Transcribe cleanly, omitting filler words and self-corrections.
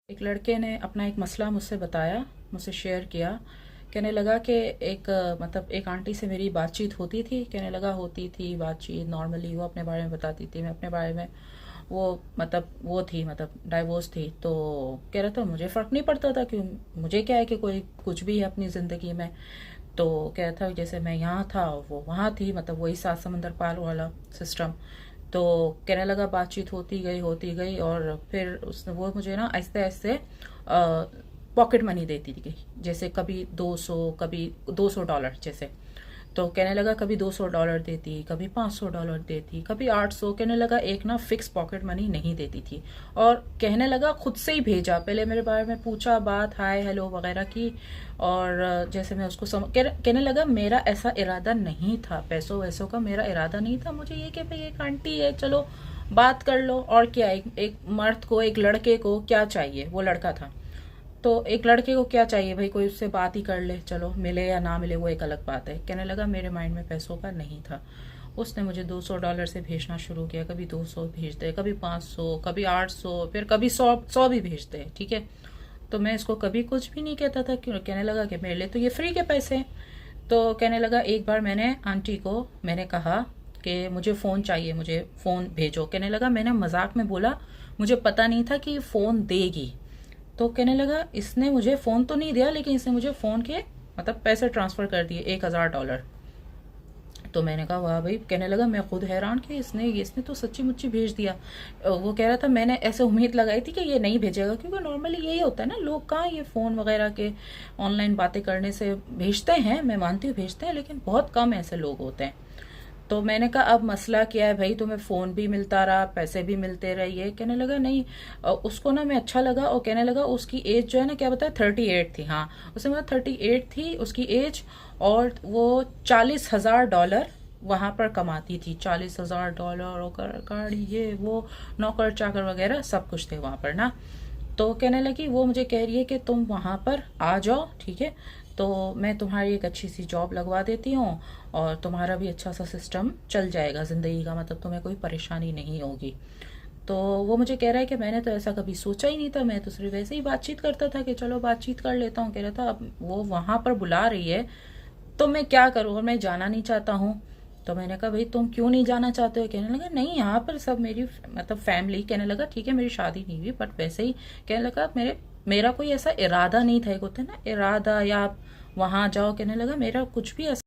एक लड़के ने अपना एक मसला मुझसे बताया, मुझसे शेयर किया। कहने लगा कि मतलब एक आंटी से मेरी बातचीत होती थी। कहने लगा होती थी बातचीत नॉर्मली, वो अपने बारे में बताती थी, मैं अपने बारे में। वो मतलब वो थी, मतलब डाइवोर्स थी। तो कह रहा था मुझे फ़र्क नहीं पड़ता था कि मुझे क्या है कि कोई कुछ भी है अपनी ज़िंदगी में। तो कह रहा था जैसे मैं यहाँ था वो वहाँ थी, मतलब वही सात समंदर पार वाला सिस्टम। तो कहने लगा बातचीत होती गई और फिर उसने वो मुझे ना आहिस्ते आहिस्ते पॉकेट मनी देती थी। जैसे कभी 200, कभी $200 जैसे। तो कहने लगा कभी $200 देती, कभी $500 देती, कभी 800। कहने लगा एक ना फिक्स पॉकेट मनी नहीं देती थी। और कहने लगा खुद से ही भेजा, पहले मेरे बारे में पूछा, बात हाय हेलो वगैरह की। और जैसे मैं उसको कहने लगा मेरा ऐसा इरादा नहीं था, पैसों वैसों का मेरा इरादा नहीं था। मुझे ये कि भाई एक आंटी है, चलो बात कर लो, और क्या। एक मर्द को, एक लड़के को क्या चाहिए, वो लड़का था। तो एक लड़के को क्या चाहिए भाई, कोई उससे बात ही कर ले, चलो मिले या ना मिले वो एक अलग बात है। कहने लगा मेरे माइंड में पैसों का नहीं था। उसने मुझे $200 से भेजना शुरू किया। कभी 200 भेजते, कभी 500, कभी 800, फिर कभी 100 भी भेजते हैं। ठीक है। तो मैं इसको कभी कुछ भी नहीं कहता था। क्यों? कहने लगा कि मेरे लिए तो ये फ्री के पैसे हैं। तो कहने लगा एक बार मैंने आंटी को मैंने कहा कि मुझे फ़ोन चाहिए, मुझे फ़ोन भेजो। कहने लगा मैंने मजाक में बोला, मुझे पता नहीं था कि फ़ोन देगी। तो कहने लगा इसने मुझे फ़ोन तो नहीं दिया, लेकिन इसने मुझे फ़ोन के मतलब पैसे ट्रांसफ़र कर दिए, $1000। तो मैंने कहा वाह भाई। कहने लगा मैं खुद हैरान कि इसने इसने तो सच्ची मुच्ची भेज दिया। वो कह रहा था मैंने ऐसे उम्मीद लगाई थी कि ये नहीं भेजेगा, क्योंकि नॉर्मली यही होता है ना, लोग कहाँ ये फ़ोन वगैरह के ऑनलाइन बातें करने से भेजते हैं। मैं मानती हूँ भेजते हैं, लेकिन बहुत कम ऐसे लोग होते हैं। तो मैंने कहा अब मसला क्या है भाई, तुम्हें फ़ोन भी मिलता रहा, पैसे भी मिलते रहे। ये कहने लगा नहीं। उसको ना मैं अच्छा लगा, और कहने लगा उसकी एज जो है ना, क्या बताया, 38 थी। हाँ, उसने मतलब 38 थी उसकी एज। और वो $40,000 वहां पर कमाती थी। $40,000 और गाड़ी, ये वो, नौकर चाकर वगैरह सब कुछ थे वहां पर ना। तो कहने लगी वो मुझे कह रही है कि तुम वहाँ पर आ जाओ, ठीक है, तो मैं तुम्हारी एक अच्छी सी जॉब लगवा देती हूँ, और तुम्हारा भी अच्छा सा सिस्टम चल जाएगा ज़िंदगी का, मतलब तुम्हें कोई परेशानी नहीं होगी। तो वो मुझे कह रहा है कि मैंने तो ऐसा कभी सोचा ही नहीं था, मैं तो सिर्फ वैसे ही बातचीत करता था कि चलो बातचीत कर लेता हूँ। कह रहा था अब वो वहाँ पर बुला रही है तो मैं क्या करूँ, और मैं जाना नहीं चाहता हूँ। तो मैंने कहा भाई तुम क्यों नहीं जाना चाहते हो? कहने लगा नहीं, यहाँ पर सब मेरी मतलब फैमिली। कहने लगा ठीक है मेरी शादी नहीं हुई, बट वैसे ही। कहने लगा मेरा कोई ऐसा इरादा नहीं था। एक होता है ना इरादा, या आप वहां जाओ। कहने लगा मेरा कुछ भी ऐसा